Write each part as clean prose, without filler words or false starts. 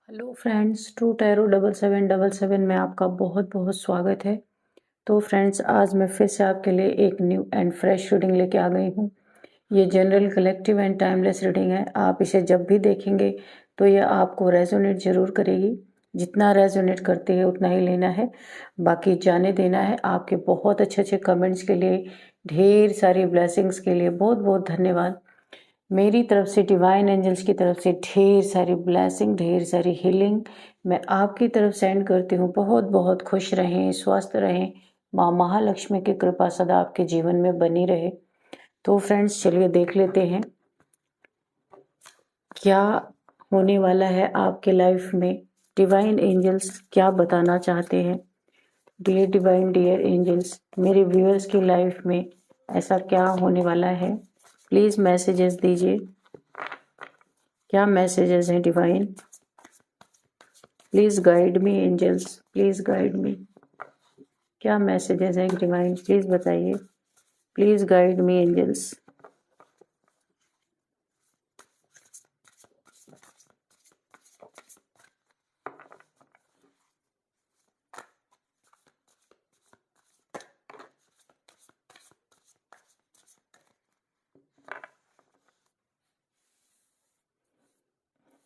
Hello friends, true tarot 7777 में आपका बहुत बहुत स्वागत है। तो फ्रेंड्स, आज मैं फिर से आपके लिए एक न्यू एंड फ्रेश रीडिंग लेके आ गई हूँ। ये general, collective and timeless reading है। आप इसे जब भी देखेंगे तो ये आपको रेजोनेट जरूर करेगी। जितना रेजोनेट करती है उतना ही लेना है, बाकी जाने देना है। आपके बहुत अच्छे अच्छे कमेंट्स के लिए, ढेर सारी ब्लेसिंग्स के लिए बहुत बहुत धन्यवाद। मेरी तरफ से, डिवाइन एंजल्स की तरफ से ढेर सारी ब्लेसिंग, ढेर सारी हीलिंग मैं आपकी तरफ सेंड करती हूँ। बहुत बहुत खुश रहें, स्वस्थ रहें। माँ महालक्ष्मी की कृपा सदा आपके जीवन में बनी रहे। तो फ्रेंड्स, चलिए देख लेते हैं क्या होने वाला है आपके लाइफ में। डिवाइन एंजल्स क्या बताना चाहते हैं। डियर डिवाइन, डियर एंजल्स, मेरे व्यूअर्स की लाइफ में ऐसा क्या होने वाला है। प्लीज़ मैसेजेस दीजिए। क्या मैसेजेस हैं divine? Please guide me angels, please guide me. क्या मैसेजेस हैं डिवाइन, प्लीज बताइए। Please guide me angels.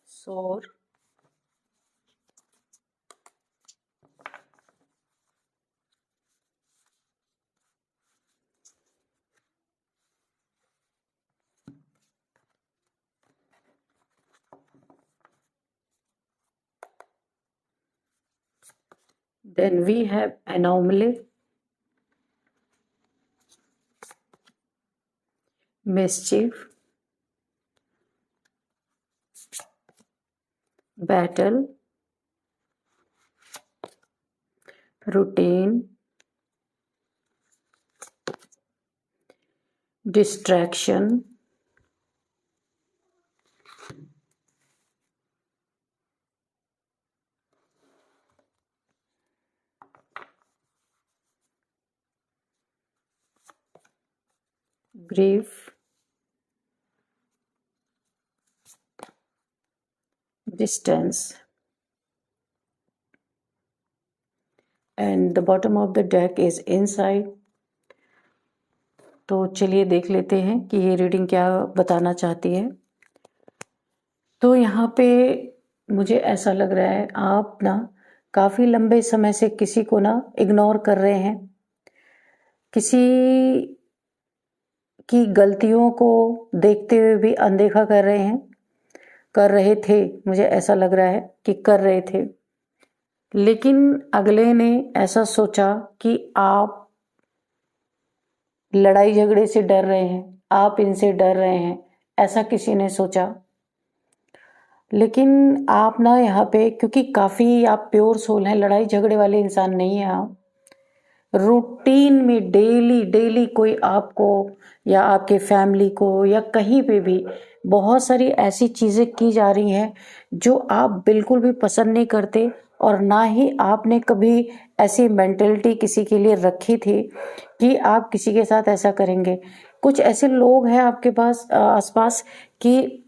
So, then we have anomaly, mischief, battle, routine, distraction, grief, distance, and the bottom of the deck is inside। तो चलिए देख लेते हैं कि ये रीडिंग क्या बताना चाहती है। तो यहाँ पे मुझे ऐसा लग रहा है आप ना काफ़ी लंबे समय से किसी को ना इग्नोर कर रहे हैं। किसी की गलतियों को देखते हुए भी अनदेखा कर रहे हैं, कर रहे थे। मुझे ऐसा लग रहा है कि कर रहे थे, लेकिन अगले ने ऐसा सोचा कि आप लड़ाई झगड़े से डर रहे हैं, आप इनसे डर रहे हैं, ऐसा किसी ने सोचा। लेकिन आप ना यहाँ पे, क्योंकि काफ़ी आप प्योर सोल हैं, लड़ाई झगड़े वाले इंसान नहीं हैं आप। रूटीन में डेली डेली कोई आपको या आपके फैमिली को या कहीं पे भी बहुत सारी ऐसी चीज़ें की जा रही हैं जो आप बिल्कुल भी पसंद नहीं करते, और ना ही आपने कभी ऐसी मेंटलिटी किसी के लिए रखी थी कि आप किसी के साथ ऐसा करेंगे। कुछ ऐसे लोग हैं आपके पास आसपास कि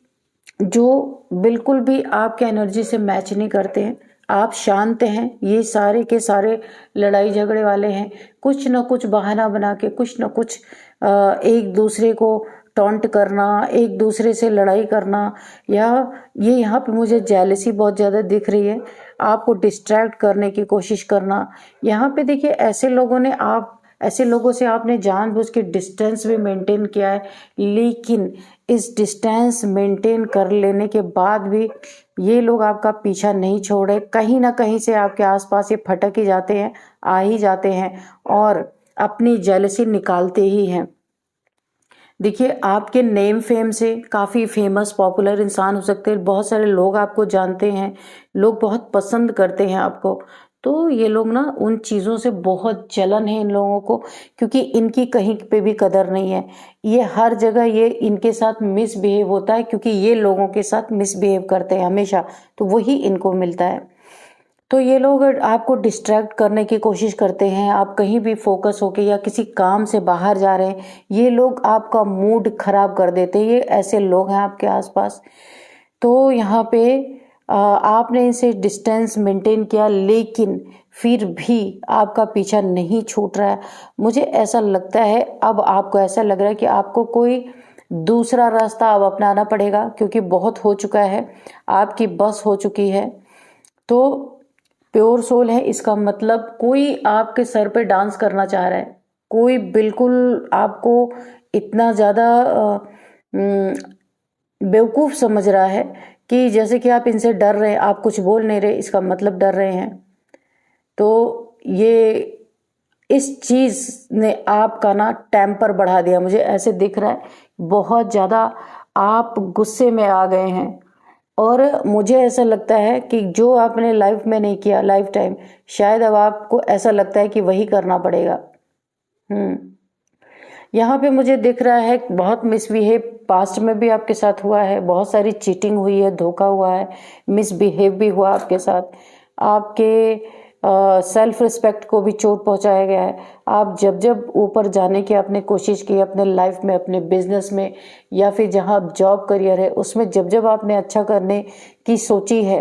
जो बिल्कुल भी आपके एनर्जी से मैच नहीं करते हैं। आप शांत हैं, ये सारे के सारे लड़ाई झगड़े वाले हैं। कुछ ना कुछ बहाना बना के, कुछ ना कुछ एक दूसरे को टॉन्ट करना, एक दूसरे से लड़ाई करना, या ये यहाँ पे मुझे जेलसी बहुत ज़्यादा दिख रही है। आपको डिस्ट्रैक्ट करने की कोशिश करना। यहाँ पे देखिए, ऐसे लोगों से आपने जानबूझ के डिस्टेंस भी मेंटेन किया है, लेकिन इस डिस्टेंस मेंटेन कर लेने के बाद भी ये लोग आपका पीछा नहीं छोड़े। कहीं ना कहीं से आपके आसपास ये फटक ही जाते हैं, आ ही जाते हैं और अपनी जेलसी निकालते ही हैं। देखिए, आपके नेम फेम से काफ़ी फेमस पॉपुलर इंसान हो सकते हैं, बहुत सारे लोग आपको जानते हैं, लोग बहुत पसंद करते हैं आपको। तो ये लोग ना, उन चीज़ों से बहुत जलन है इन लोगों को, क्योंकि इनकी कहीं पे भी कदर नहीं है। ये हर जगह ये इनके साथ मिसबिहेव होता है, क्योंकि ये लोगों के साथ मिसबिहेव करते हैं हमेशा, तो वही इनको मिलता है। तो ये लोग आपको डिस्ट्रैक्ट करने की कोशिश करते हैं। आप कहीं भी फोकस होके या किसी काम से बाहर जा रहे हैं, ये लोग आपका मूड खराब कर देते हैं। ये ऐसे लोग हैं आपके आसपास। तो यहाँ पे आपने इनसे डिस्टेंस मेंटेन किया, लेकिन फिर भी आपका पीछा नहीं छूट रहा है। मुझे ऐसा लगता है, अब आपको ऐसा लग रहा है कि आपको कोई दूसरा रास्ता अब अपनाना पड़ेगा, क्योंकि बहुत हो चुका है, आपकी बस हो चुकी है। तो प्योर सोल है, इसका मतलब कोई आपके सर पे डांस करना चाह रहा है, कोई बिल्कुल आपको इतना ज़्यादा बेवकूफ़ समझ रहा है कि जैसे कि आप इनसे डर रहे हैं, आप कुछ बोल नहीं रहे, इसका मतलब डर रहे हैं। तो ये इस चीज़ ने आपका ना टेम्पर बढ़ा दिया, मुझे ऐसे दिख रहा है। बहुत ज़्यादा आप गुस्से में आ गए हैं, और मुझे ऐसा लगता है कि जो आपने लाइफ में नहीं किया लाइफ टाइम, शायद अब आपको ऐसा लगता है कि वही करना पड़ेगा। यहाँ पे मुझे दिख रहा है बहुत मिसबिहेव पास्ट में भी आपके साथ हुआ है, बहुत सारी चीटिंग हुई है, धोखा हुआ है, मिसबिहेव भी हुआ आपके साथ, आपके सेल्फ रिस्पेक्ट को भी चोट पहुंचाया गया है। आप जब जब ऊपर जाने की आपने कोशिश की अपने लाइफ में, अपने बिजनेस में, या फिर जहाँ जॉब करियर है उसमें, जब जब आपने अच्छा करने की सोची है,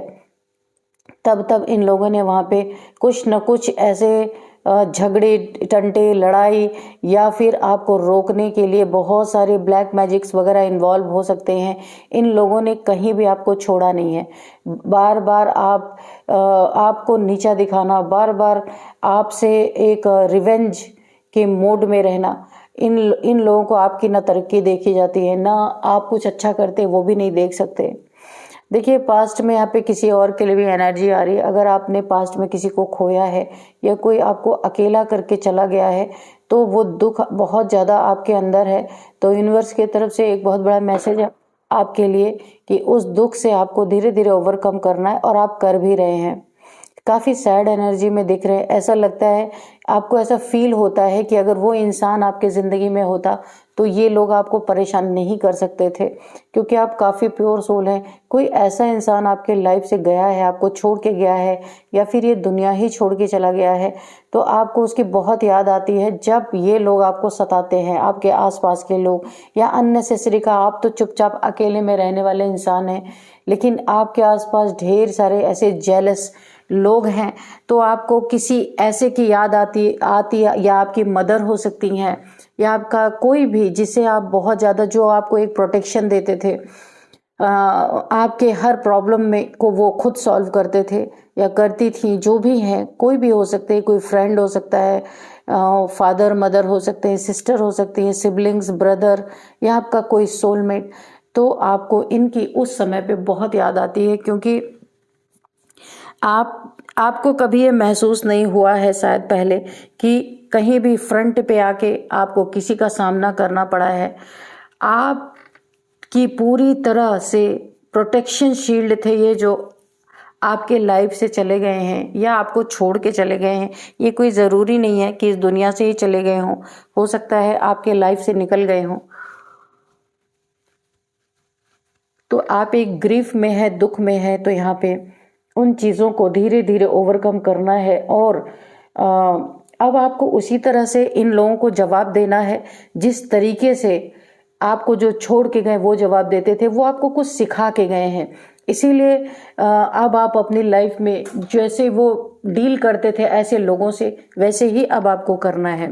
तब तब इन लोगों ने वहाँ पे कुछ न कुछ ऐसे झगड़े, टंटे, लड़ाई, या फिर आपको रोकने के लिए बहुत सारे ब्लैक मैजिक्स वगैरह इन्वॉल्व हो सकते हैं। इन लोगों ने कहीं भी आपको छोड़ा नहीं है। बार बार आपको नीचा दिखाना, बार बार आपसे एक रिवेंज के मोड में रहना, इन लोगों को आपकी ना तरक्की देखी जाती है, ना आप कुछ अच्छा करते वो भी नहीं देख सकते। देखिए, पास्ट में यहाँ पे किसी और के लिए भी एनर्जी आ रही है। अगर आपने पास्ट में किसी को खोया है, या कोई आपको अकेला करके चला गया है, तो वो दुख बहुत ज़्यादा आपके अंदर है। तो यूनिवर्स की तरफ से एक बहुत बड़ा मैसेज है आपके लिए कि उस दुख से आपको धीरे धीरे ओवरकम करना है, और आप कर भी रहे हैं। काफ़ी सैड एनर्जी में दिख रहे हैं। ऐसा लगता है, आपको ऐसा फील होता है कि अगर वो इंसान आपके ज़िंदगी में होता तो ये लोग आपको परेशान नहीं कर सकते थे, क्योंकि आप काफ़ी प्योर सोल हैं। कोई ऐसा इंसान आपके लाइफ से गया है, आपको छोड़ के गया है, या फिर ये दुनिया ही छोड़ के चला गया है, तो आपको उसकी बहुत याद आती है जब ये लोग आपको सताते हैं, आपके आसपास के लोग, या अननेसेसरी का। आप तो चुपचाप अकेले में रहने वाले इंसान हैं, लेकिन आपके आसपास ढेर सारे ऐसे जेलस लोग हैं, तो आपको किसी ऐसे की याद आती या आपकी मदर हो सकती हैं, या आपका कोई भी जिसे आप बहुत ज़्यादा, जो आपको एक प्रोटेक्शन देते थे, आपके हर प्रॉब्लम में को वो खुद सॉल्व करते थे या करती थी, जो भी हैं, कोई भी हो सकते हैं, कोई फ्रेंड हो सकता है, फादर मदर हो सकते हैं, सिस्टर हो सकती है, सिबलिंग्स, ब्रदर, या आपका कोई सोलमेट। तो आपको इनकी उस समय पे बहुत याद आती है, क्योंकि आपको कभी ये महसूस नहीं हुआ है शायद पहले कि कहीं भी फ्रंट पे आके आपको किसी का सामना करना पड़ा है। आपकी पूरी तरह से प्रोटेक्शन शील्ड थे ये, जो आपके लाइफ से चले गए हैं या आपको छोड़ के चले गए हैं। ये कोई ज़रूरी नहीं है कि इस दुनिया से ही चले गए हों, हो सकता है आपके लाइफ से निकल गए हों। तो आप एक ग्रीफ में है, दुख में है, तो यहाँ पे उन चीज़ों को धीरे धीरे ओवरकम करना है, और अब आपको उसी तरह से इन लोगों को जवाब देना है जिस तरीके से आपको जो छोड़ के गए वो जवाब देते थे। वो आपको कुछ सिखा के गए हैं, इसीलिए अब आप अपनी लाइफ में जैसे वो डील करते थे ऐसे लोगों से, वैसे ही अब आपको करना है।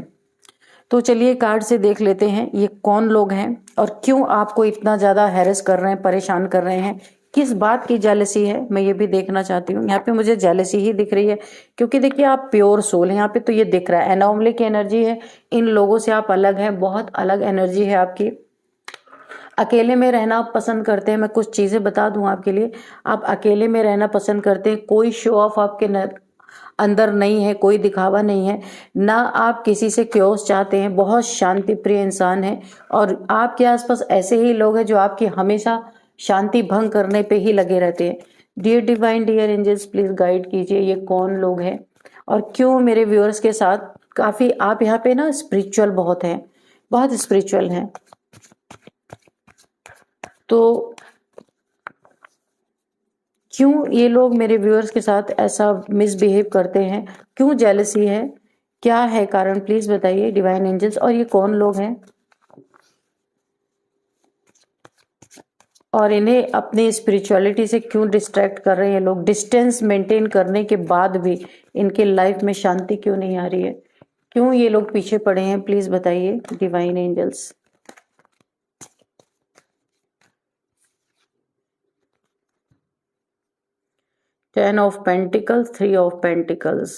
तो चलिए कार्ड से देख लेते हैं ये कौन लोग हैं और क्यों आपको इतना ज़्यादा हैरेस कर रहे हैं, परेशान कर रहे हैं, किस बात की जेलसी है, मैं ये भी देखना चाहती हूँ। यहाँ पे मुझे जेलसी ही दिख रही है, क्योंकि देखिए आप प्योर सोल हैं यहाँ पे, तो ये दिख रहा है एनोमली की एनर्जी है। इन लोगों से आप अलग हैं, बहुत अलग एनर्जी है आपकी। अकेले में रहना आप पसंद करते हैं। मैं कुछ चीज़ें बता दूं आपके लिए, आप अकेले में रहना पसंद करते हैं। कोई शो ऑफ आपके अंदर नहीं है, कोई दिखावा नहीं है, ना आप किसी से क्योस चाहते हैं, बहुत शांति प्रिय इंसान है। और आपके आसपास ऐसे ही लोग हैं जो आपकी हमेशा शांति भंग करने पे ही लगे रहते हैं। Dear divine, dear angels, please guide कीजिए ये कौन लोग हैं और क्यों मेरे व्यूअर्स के साथ। काफी आप यहाँ पे ना स्पिरिचुअल बहुत हैं, बहुत स्पिरिचुअल हैं। तो क्यों ये लोग मेरे व्यूअर्स के साथ ऐसा मिसबिहेव करते हैं, क्यों जेलसी है, क्या है कारण, प्लीज बताइए डिवाइन एंजल्स। और ये कौन लोग हैं। और इन्हें अपनी स्पिरिचुअलिटी से क्यों डिस्ट्रैक्ट कर रहे हैं लोग? डिस्टेंस मेंटेन करने के बाद भी इनके लाइफ में शांति क्यों नहीं आ रही है? क्यों ये लोग पीछे पड़े हैं? प्लीज बताइए divine angels. Ten of pentacles, 3 of pentacles.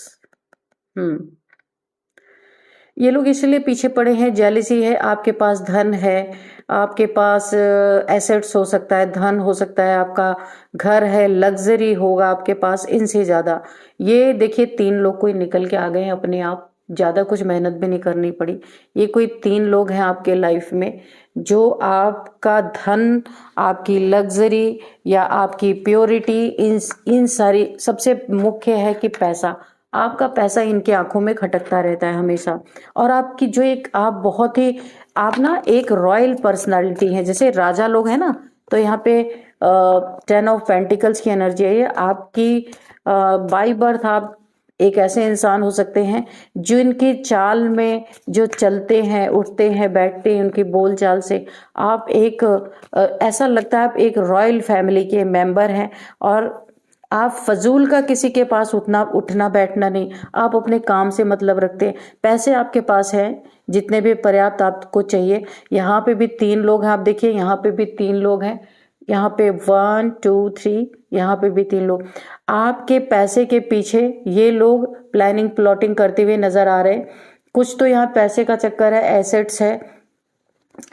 ये लोग इसलिए पीछे पड़े हैं, जेलिसी है। आपके पास धन है, आपके पास एसेट्स हो सकता है, धन हो सकता है, आपका घर है, लग्जरी होगा आपके पास। इनसे ज्यादा ये देखिए 3 लोग कोई निकल के आ गए हैं अपने आप, ज्यादा कुछ मेहनत भी नहीं करनी पड़ी। ये कोई 3 लोग हैं आपके लाइफ में जो आपका धन, आपकी लग्जरी या आपकी प्योरिटी, इन सारी, सबसे मुख्य है कि पैसा, आपका पैसा इनके आंखों में खटकता रहता है हमेशा। और आपकी जो एक, आप बहुत ही, आप ना एक रॉयल पर्सनालिटी है, जैसे राजा लोग हैं ना, तो यहाँ पे 10 ऑफ पेंटिकल्स की एनर्जी है। ये आपकी बाय बर्थ आप एक ऐसे इंसान हो सकते हैं जो इनकी चाल में, जो चलते हैं, उठते हैं, बैठते हैं, उनकी बोल चाल से आप एक ऐसा लगता है आप एक रॉयल फैमिली के मेंबर हैं। और आप फजूल का किसी के पास उठना बैठना नहीं, आप अपने काम से मतलब रखते हैं। पैसे आपके पास है जितने भी पर्याप्त आपको चाहिए। यहाँ पे भी 3 लोग हैं, आप देखिए यहाँ पे भी 3 लोग हैं, यहाँ पे 1 2 3, यहाँ पे भी 3 लोग। आपके पैसे के पीछे ये लोग प्लानिंग प्लॉटिंग करते हुए नजर आ रहे हैं। कुछ तो यहाँ पैसे का चक्कर है, एसेट्स है।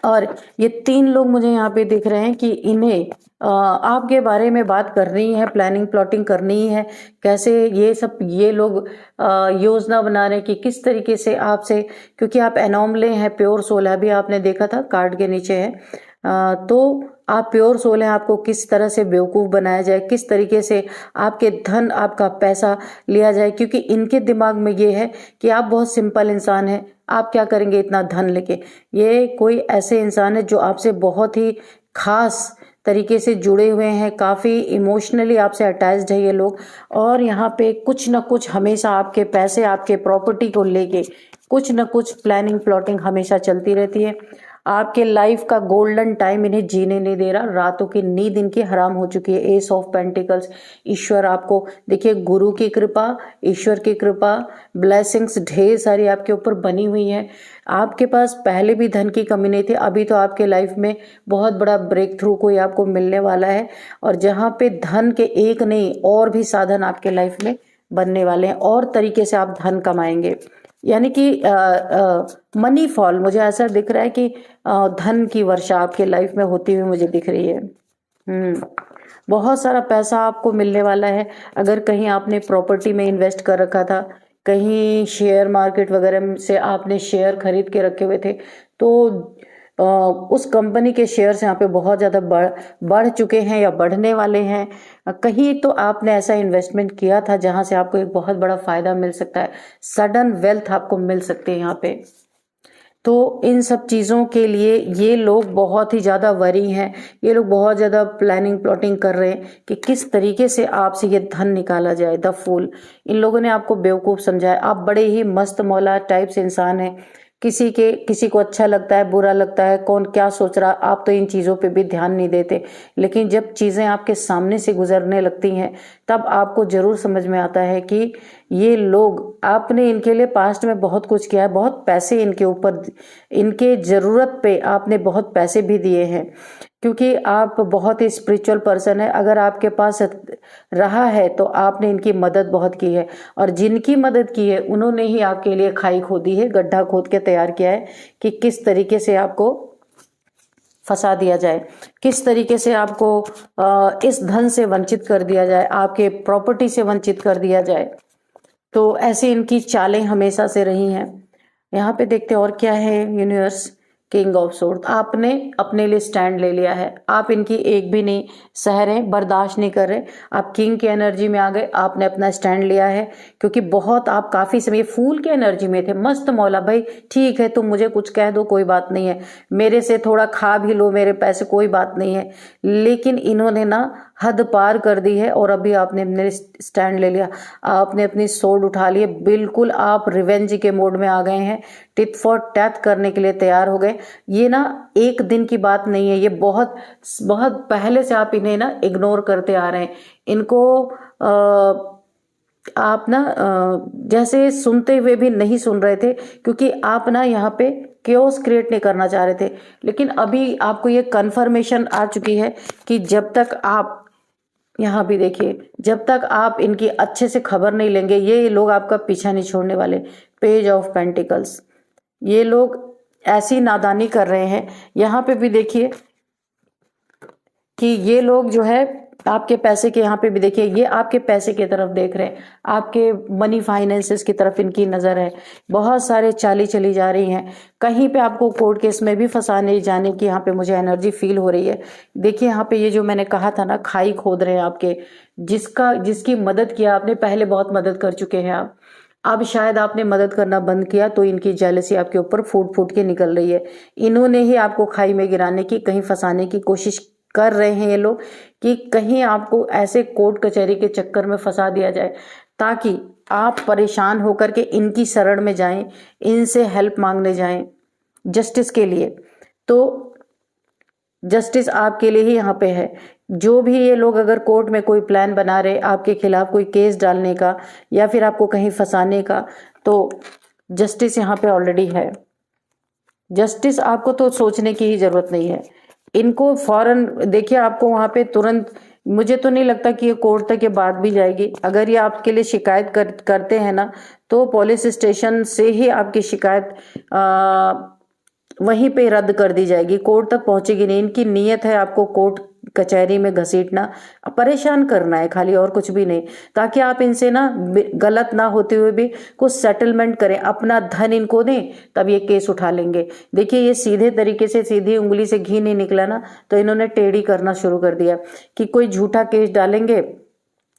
और ये 3 लोग मुझे यहाँ पे दिख रहे हैं कि इन्हें आपके बारे में बात करनी है, प्लानिंग प्लॉटिंग करनी है, कैसे ये सब ये लोग योजना बना रहे हैं कि किस तरीके से आपसे, क्योंकि आप एनोमले हैं, प्योर सोल है, अभी आपने देखा था कार्ड के नीचे है। तो आप प्योर सोल हैं, आपको किस तरह से बेवकूफ़ बनाया जाए, किस तरीके से आपके धन, आपका पैसा लिया जाए, क्योंकि इनके दिमाग में ये है कि आप बहुत सिंपल इंसान हैं, आप क्या करेंगे इतना धन लेके। ये कोई ऐसे इंसान है जो आपसे बहुत ही खास तरीके से जुड़े हुए हैं, काफ़ी इमोशनली आपसे अटैच्ड है ये लोग। और यहाँ पे कुछ ना कुछ हमेशा आपके पैसे, आपके प्रॉपर्टी को लेके कुछ ना कुछ प्लानिंग प्लॉटिंग हमेशा चलती रहती है। आपके लाइफ का गोल्डन टाइम इन्हें जीने नहीं दे रहा, रातों की नींद इनकी हराम हो चुकी है। एस ऑफ पेंटिकल्स, ईश्वर आपको देखिए, गुरु की कृपा, ईश्वर की कृपा, ब्लेसिंग्स ढेर सारी आपके ऊपर बनी हुई है। आपके पास पहले भी धन की कमी नहीं थी, अभी तो आपके लाइफ में बहुत बड़ा ब्रेक थ्रू कोई आपको मिलने वाला है। और जहाँ पे धन के एक नहीं और भी साधन आपके लाइफ में बनने वाले हैं, और तरीके से आप धन कमाएंगे। यानी कि मनी फॉल, मुझे ऐसा दिख रहा है कि धन की वर्षा आपके लाइफ में होती हुई मुझे दिख रही है। बहुत सारा पैसा आपको मिलने वाला है। अगर कहीं आपने प्रॉपर्टी में इन्वेस्ट कर रखा था, कहीं शेयर मार्केट वगैरह से आपने शेयर खरीद के रखे हुए थे, तो उस कंपनी के शेयर्स यहाँ पे बहुत ज़्यादा बढ़ चुके हैं या बढ़ने वाले हैं। कहीं तो आपने ऐसा इन्वेस्टमेंट किया था जहाँ से आपको एक बहुत बड़ा फायदा मिल सकता है, सडन वेल्थ आपको मिल सकते हैं यहाँ पे। तो इन सब चीज़ों के लिए ये लोग बहुत ही ज़्यादा वरी हैं, ये लोग बहुत ज़्यादा प्लानिंग प्लॉटिंग कर रहे हैं कि किस तरीके से आपसे ये धन निकाला जाए। द फूल, इन लोगों ने आपको बेवकूफ़ समझा है। आप बड़े ही मस्त मौला टाइप से इंसान हैं, किसी को अच्छा लगता है, बुरा लगता है, कौन क्या सोच रहा, आप तो इन चीज़ों पे भी ध्यान नहीं देते। लेकिन जब चीज़ें आपके सामने से गुजरने लगती हैं तब आपको ज़रूर समझ में आता है कि ये लोग, आपने इनके लिए पास्ट में बहुत कुछ किया है, बहुत पैसे इनके ऊपर, इनके ज़रूरत पे आपने बहुत पैसे भी दिए हैं, क्योंकि आप बहुत ही स्पिरिचुअल पर्सन है। अगर आपके पास रहा है तो आपने इनकी मदद बहुत की है, और जिनकी मदद की है उन्होंने ही आपके लिए खाई खोदी है, गड्ढा खोद के तैयार किया है कि किस तरीके से आपको फंसा दिया जाए, किस तरीके से आपको इस धन से वंचित कर दिया जाए, आपके प्रॉपर्टी से वंचित कर दिया जाए। तो ऐसी इनकी चालें हमेशा से रही हैं। यहाँ पे देखते हैं और क्या है। यूनिवर्स, किंग ऑफ सोर्ड, आपने अपने लिए स्टैंड ले लिया है, आप इनकी एक भी नहीं सह रहे, बर्दाश्त नहीं कर रहे, आप किंग की एनर्जी में आ गए, आपने अपना स्टैंड लिया है। क्योंकि बहुत आप काफ़ी समय फूल की एनर्जी में थे, मस्त मौला भाई, ठीक है तुम मुझे कुछ कह दो कोई बात नहीं है, मेरे से थोड़ा खा भी लो मेरे पैसे, कोई बात नहीं है। लेकिन इन्होंने ना हद पार कर दी है, और अभी आपने अपने स्टैंड ले लिया, आपने अपनी सोर्ड उठा ली, बिल्कुल आप रिवेंज के मोड में आ गए हैं। टिट फॉर टैट करने के लिए तैयार हो गए। ये ना एक दिन की बात नहीं है, ये बहुत बहुत पहले से आप इन्हें ना इग्नोर करते आ रहे हैं। इनको आप ना जैसे सुनते हुए भी नहीं सुन रहे थे, क्योंकि आप ना यहाँ पे केओस क्रिएट नहीं करना चाह रहे थे। लेकिन अभी आपको ये कन्फर्मेशन आ चुकी है कि जब तक आप, यहाँ भी देखिए, जब तक आप इनकी अच्छे से खबर नहीं लेंगे, ये लोग आपका पीछा नहीं छोड़ने वाले। पेज ऑफ पेंटिकल्स, ये लोग ऐसी नादानी कर रहे हैं। यहाँ पे भी देखिए कि ये लोग जो है आपके पैसे के, यहाँ पे भी देखिए ये आपके पैसे की तरफ देख रहे हैं, आपके मनी फाइनेंसेस की तरफ इनकी नजर है। बहुत सारे चाली चली जा रही हैं, कहीं पे आपको कोर्ट केस में भी फंसाने जाने की यहाँ पे मुझे एनर्जी फील हो रही है। देखिए यहाँ पे ये जो मैंने कहा था ना, खाई खोद रहे हैं आपके, जिसकी मदद किया आपने, पहले बहुत मदद कर चुके हैं आप, अब शायद आपने मदद करना बंद किया तो इनकी जेलसी आपके ऊपर फूट फूट के निकल रही है। इन्होंने ही आपको खाई में गिराने की, कहीं फंसाने की कोशिश कर रहे हैं ये लोग, कि कहीं आपको ऐसे कोर्ट कचहरी के चक्कर में फंसा दिया जाए ताकि आप परेशान होकर के इनकी शरण में जाएं, इनसे हेल्प मांगने जाएं जस्टिस के लिए। तो जस्टिस आपके लिए ही यहाँ पे है। जो भी ये लोग अगर कोर्ट में कोई प्लान बना रहे आपके खिलाफ, कोई केस डालने का या फिर आपको कहीं फंसाने का, तो जस्टिस यहाँ पे ऑलरेडी है। जस्टिस आपको तो सोचने की ही जरूरत नहीं है। इनको फौरन देखिए, आपको वहां पे तुरंत, मुझे तो नहीं लगता कि ये कोर्ट तक ये बात भी जाएगी। अगर ये आपके लिए शिकायत करते हैं ना, तो पुलिस स्टेशन से ही आपकी शिकायत वहीं पे रद्द कर दी जाएगी, कोर्ट तक पहुंचेगी नहीं। इनकी नीयत है आपको कोर्ट कचहरी में घसीटना, परेशान करना है खाली, और कुछ भी नहीं, ताकि आप इनसे ना गलत ना होते हुए भी कुछ सेटलमेंट करें, अपना धन इनको दें, तब ये केस उठा लेंगे। देखिए ये सीधे तरीके से, सीधी उंगली से घी नहीं निकला ना, तो इन्होंने टेढ़ी करना शुरू कर दिया कि कोई झूठा केस डालेंगे,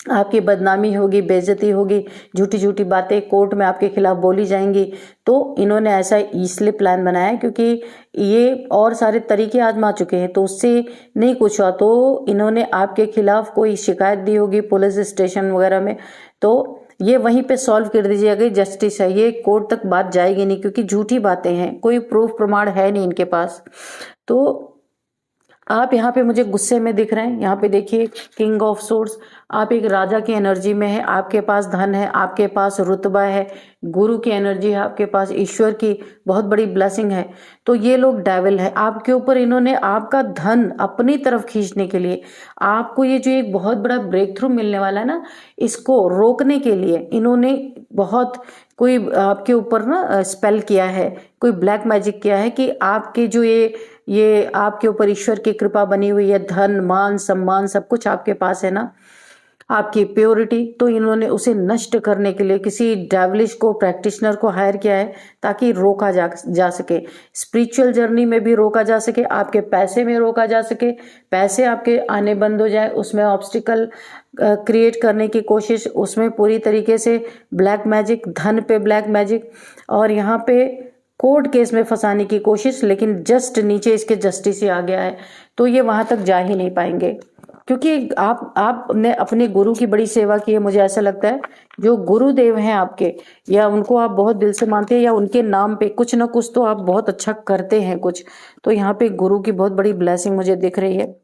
आपकी बदनामी होगी, बेइज्जती होगी, झूठी झूठी बातें कोर्ट में आपके खिलाफ बोली जाएंगी। तो इन्होंने ऐसा इसलिए प्लान बनाया क्योंकि ये और सारे तरीके आजमा चुके हैं, तो उससे नहीं कुछ हुआ, तो इन्होंने आपके खिलाफ कोई शिकायत दी होगी पुलिस स्टेशन वगैरह में, तो ये वहीं पे सॉल्व कर दीजिएगा। जस्टिस है, ये कोर्ट तक बात जाएगी नहीं, क्योंकि झूठी बातें हैं, कोई प्रूफ प्रमाण है नहीं इनके पास। तो आप यहाँ पे मुझे गुस्से में दिख रहे हैं। यहाँ पे देखिए किंग ऑफ सोर्स, आप एक राजा की एनर्जी में है, आपके पास धन है, आपके पास रुतबा है, गुरु की एनर्जी है आपके पास, ईश्वर की बहुत बड़ी ब्लेसिंग है। तो ये लोग डेविल है आपके ऊपर, इन्होंने आपका धन अपनी तरफ खींचने के लिए, आपको ये जो एक बहुत बड़ा ब्रेक थ्रू मिलने वाला है ना, इसको रोकने के लिए इन्होंने बहुत कोई आपके ऊपर ना स्पेल किया है, कोई ब्लैक मैजिक किया है कि आपके जो ये आपके ऊपर ईश्वर की कृपा बनी हुई है, धन मान सम्मान सब कुछ आपके पास है ना, आपकी प्योरिटी, तो इन्होंने उसे नष्ट करने के लिए किसी डेविलिश को, प्रैक्टिशनर को हायर किया है ताकि रोका जा सके, स्पिरिचुअल जर्नी में भी रोका जा सके, आपके पैसे में रोका जा सके, पैसे आपके आने बंद हो जाए, उसमें ऑब्स्टिकल क्रिएट करने की कोशिश, उसमें पूरी तरीके से ब्लैक मैजिक, धन पे ब्लैक मैजिक, और यहाँ पे कोर्ट केस में फंसाने की कोशिश। लेकिन जस्ट नीचे इसके जस्टिस ही आ गया है, तो ये वहां तक जा ही नहीं पाएंगे, क्योंकि आपने अपने गुरु की बड़ी सेवा की है। मुझे ऐसा लगता है जो गुरुदेव हैं आपके, या उनको आप बहुत दिल से मानते हैं, या उनके नाम पे कुछ ना कुछ तो आप बहुत अच्छा करते हैं कुछ, तो यहाँ पे गुरु की बहुत बड़ी ब्लेसिंग मुझे दिख रही है।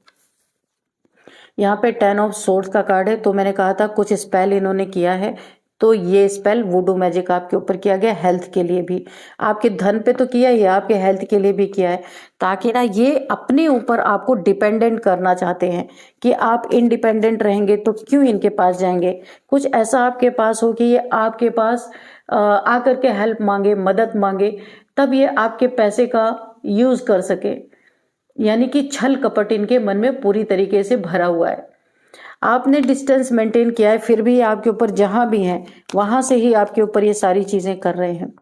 यहाँ पे 10 ऑफ सोर्ड्स का कार्ड है, तो मैंने कहा था कुछ स्पेल इन्होंने किया है, तो ये स्पेल वुडू मैजिक आपके ऊपर किया गया, हेल्थ के लिए भी, आपके धन पे तो किया ही, आपके हेल्थ के लिए भी किया है, ताकि ना ये अपने ऊपर आपको डिपेंडेंट करना चाहते हैं कि आप इंडिपेंडेंट रहेंगे तो क्यों इनके पास जाएंगे, कुछ ऐसा आपके पास हो कि ये आपके पास आकर के हेल्प मांगे, मदद मांगे, तब ये आपके पैसे का यूज कर सके। यानी कि छल कपट इनके मन में पूरी तरीके से भरा हुआ है। आपने डिस्टेंस मेंटेन किया है, फिर भी आपके ऊपर जहां भी हैं वहां से ही आपके ऊपर ये सारी चीजें कर रहे हैं।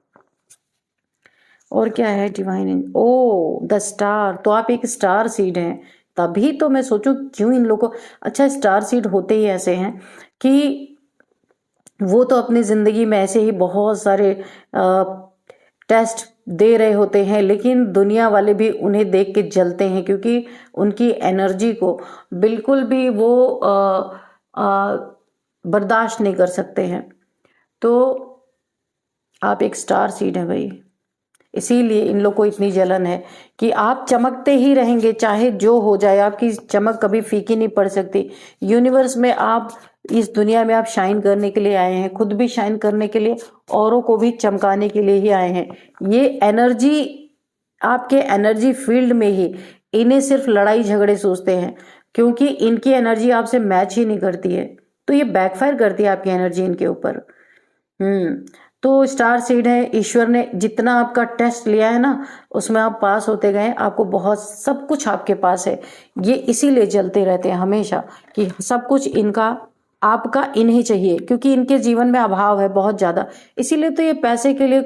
और क्या है डिवाइन, ओ द स्टार, तो आप एक स्टार सीड हैं, तभी तो मैं सोचूं क्यों इन लोगों को, अच्छा स्टार सीड होते ही ऐसे हैं कि वो तो अपनी जिंदगी में ऐसे ही बहुत सारे टेस्ट दे रहे होते हैं, लेकिन दुनिया वाले भी उन्हें देख के जलते हैं, क्योंकि उनकी एनर्जी को बिल्कुल भी वो बर्दाश्त नहीं कर सकते हैं। तो आप एक स्टार सीड हैं भाई, इसीलिए इन लोग को इतनी जलन है कि आप चमकते ही रहेंगे, चाहे जो हो जाए, आपकी चमक कभी फीकी नहीं पड़ सकती। यूनिवर्स में आप, इस दुनिया में आप शाइन करने के लिए आए हैं, खुद भी शाइन करने के लिए, औरों को भी चमकाने के लिए ही आए हैं। ये एनर्जी आपके एनर्जी फील्ड में ही, इन्हें सिर्फ लड़ाई झगड़े सोचते हैं, क्योंकि इनकी एनर्जी आपसे मैच ही नहीं करती है, तो ये बैकफायर करती है आपकी एनर्जी इनके ऊपर। तो स्टार सीड है, ईश्वर ने जितना आपका टेस्ट लिया है ना, उसमें आप पास होते गए, आपको बहुत सब कुछ आपके पास है। ये इसीलिए जलते रहते हैं हमेशा कि सब कुछ इनका आपका इन्हें चाहिए, क्योंकि इनके जीवन में अभाव है बहुत ज्यादा। इसीलिए तो ये पैसे के लिए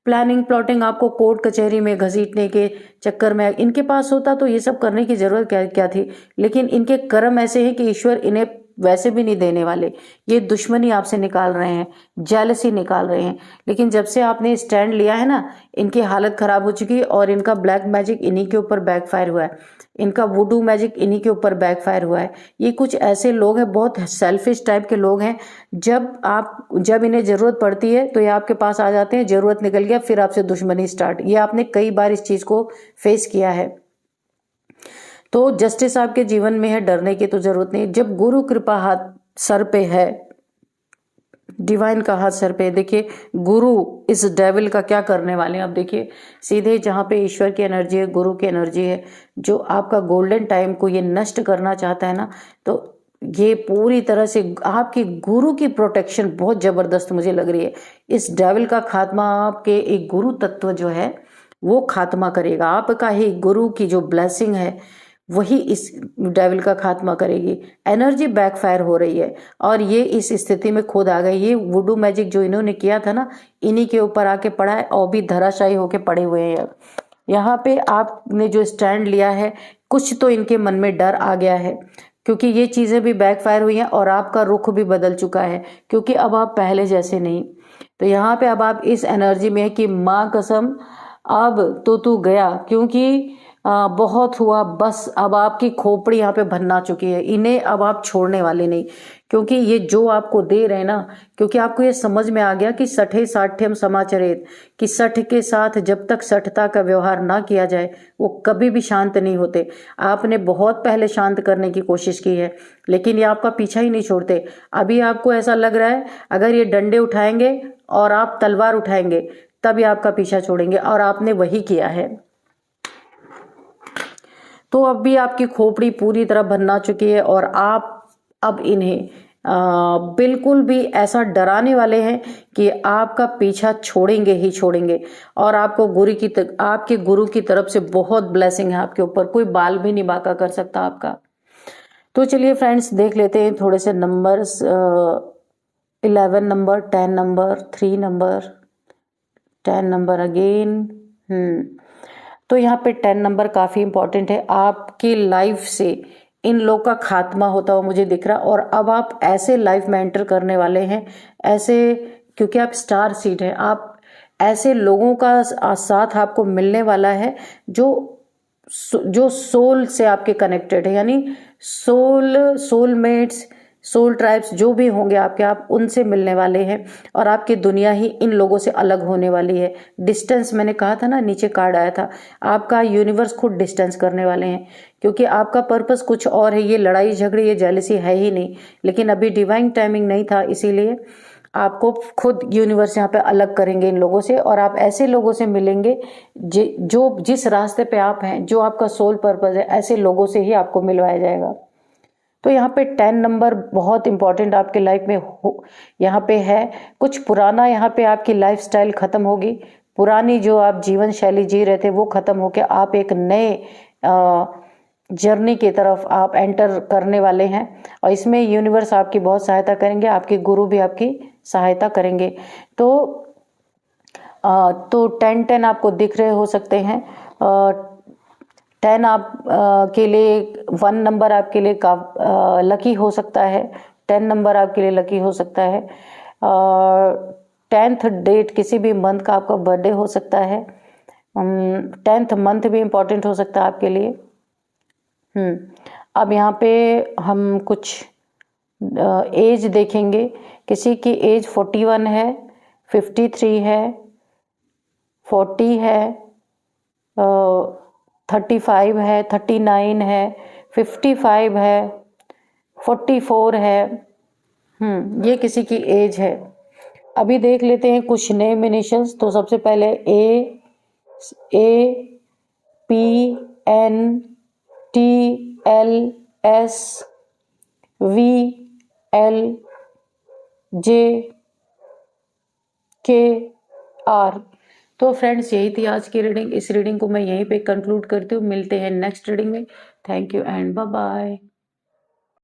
प्लानिंग प्लॉटिंग आपको कोर्ट कचहरी में घसीटने के चक्कर में, इनके पास होता तो ये सब करने की जरूरत क्या थी। लेकिन इनके कर्म ऐसे हैं कि ईश्वर इन्हें वैसे भी नहीं देने वाले, ये दुश्मनी आपसे निकाल रहे हैं, जेलसी निकाल रहे हैं। लेकिन जब से आपने स्टैंड लिया है ना, इनकी हालत खराब हो चुकी है, और इनका ब्लैक मैजिक इन्हीं के ऊपर बैकफायर हुआ है, इनका वुडू मैजिक इन्हीं के ऊपर बैकफायर हुआ है। ये कुछ ऐसे लोग हैं, बहुत सेल्फिश टाइप के लोग हैं, जब इन्हें जरूरत पड़ती है तो ये आपके पास आ जाते हैं, जरूरत निकल गया फिर आपसे दुश्मनी स्टार्ट। ये आपने कई बार इस चीज को फेस किया है। तो जस्टिस आपके जीवन में है, डरने की तो जरूरत नहीं। जब गुरु कृपा हाथ सर पे है, डिवाइन का हाथ सर पे, देखिए गुरु इस डेविल का क्या करने वाले हैं। अब देखिए सीधे जहां पे ईश्वर की एनर्जी है, गुरु की एनर्जी है, जो आपका गोल्डन टाइम को ये नष्ट करना चाहता है ना, तो ये पूरी तरह से आपकी गुरु की प्रोटेक्शन बहुत जबरदस्त मुझे लग रही है। इस डेविल का खात्मा आपके एक गुरु तत्व जो है वो खात्मा करेगा। आपका ही गुरु की जो ब्लेसिंग है वही इस डेविल का खात्मा करेगी। एनर्जी बैकफायर हो रही है और ये इस स्थिति में खुद आ गए। ये वुडू मैजिक जो इन्होंने किया था ना, इन्हीं के ऊपर आके पड़ा है और भी धराशायी होके पड़े हुए हैं। यहाँ पे आपने जो स्टैंड लिया है, कुछ तो इनके मन में डर आ गया है, क्योंकि ये चीजें भी बैकफायर हुई हैं और आपका रुख भी बदल चुका है, क्योंकि अब आप पहले जैसे नहीं। तो यहाँ पे अब आप इस एनर्जी में है कि माँ कसम अब तो तू गया, क्योंकि बहुत हुआ बस। अब आपकी खोपड़ी यहाँ पे भरना चुकी है, इन्हें अब आप छोड़ने वाले नहीं, क्योंकि ये जो आपको दे रहे हैं ना, क्योंकि आपको ये समझ में आ गया कि सठे साठ्यम समाचरेत, कि सठ के साथ जब तक सठता का व्यवहार ना किया जाए वो कभी भी शांत नहीं होते। आपने बहुत पहले शांत करने की कोशिश की है, लेकिन ये आपका पीछा ही नहीं छोड़ते। अभी आपको ऐसा लग रहा है अगर ये डंडे उठाएंगे और आप तलवार उठाएंगे तब ये आपका पीछा छोड़ेंगे, और आपने वही किया है। तो अब भी आपकी खोपड़ी पूरी तरह भरना चुकी है और आप अब इन्हें बिल्कुल भी ऐसा डराने वाले हैं कि आपका पीछा छोड़ेंगे ही छोड़ेंगे। और आपको आपके गुरु की तरफ से बहुत ब्लेसिंग है आपके ऊपर, कोई बाल भी नहीं बांका कर सकता आपका। तो चलिए फ्रेंड्स देख लेते हैं थोड़े से numbers. 11 number, 10 number, 3 number, 10 number again. तो यहाँ पे 10 नंबर काफी इंपॉर्टेंट है। आपकी लाइफ से इन लोग का खात्मा होता हुआ मुझे दिख रहा, और अब आप ऐसे लाइफ में एंटर करने वाले हैं, ऐसे, क्योंकि आप स्टार सीड हैं, आप ऐसे लोगों का साथ आपको मिलने वाला है जो सोल से आपके कनेक्टेड है, यानी सोलमेट्स, सोल ट्राइब्स जो भी होंगे आपके, आप उनसे मिलने वाले हैं। और आपकी दुनिया ही इन लोगों से अलग होने वाली है। डिस्टेंस, मैंने कहा था ना, नीचे कार्ड आया था, आपका यूनिवर्स खुद डिस्टेंस करने वाले हैं, क्योंकि आपका पर्पस कुछ और है। ये लड़ाई झगड़े, ये जेलसी है ही नहीं, लेकिन अभी डिवाइन टाइमिंग नहीं था, इसीलिए आपको खुद यूनिवर्स यहाँ पे अलग करेंगे इन लोगों से, और आप ऐसे लोगों से मिलेंगे जो जिस रास्ते पे आप हैं, जो आपका सोल पर्पस है, ऐसे लोगों से ही आपको मिलवाया जाएगा। तो यहाँ पे 10 नंबर बहुत इंपॉर्टेंट आपके लाइफ में यहाँ पे है। कुछ पुराना यहाँ पे आपकी लाइफस्टाइल खत्म होगी, पुरानी जो आप जीवन शैली जी रहे थे वो खत्म होके आप एक नए जर्नी की तरफ आप एंटर करने वाले हैं, और इसमें यूनिवर्स आपकी बहुत सहायता करेंगे, आपके गुरु भी आपकी सहायता करेंगे। तो 10-10 आपको दिख रहे हो सकते हैं। 10 आप के लिए 1 नंबर आपके लिए लकी हो सकता है, 10 नंबर आपके लिए लकी हो सकता है। 10th डेट किसी भी मंथ का आपका बर्थडे हो सकता है। 10th मंथ भी इम्पोर्टेंट हो सकता है आपके लिए। अब यहाँ पे हम कुछ एज देखेंगे। किसी की एज 41 है, 53 है, 40 है, 35 है, 39 है, 55 है, 44 है। ये किसी की एज है। अभी देख लेते हैं कुछ नेम इनिशियल्स। तो सबसे पहले A P N T L S V L J K R. तो फ्रेंड्स, यही थी आज की रीडिंग। इस रीडिंग को मैं यहीं पे कंक्लूड करती हूँ। मिलते हैं नेक्स्ट रीडिंग में। Thank you and bye bye.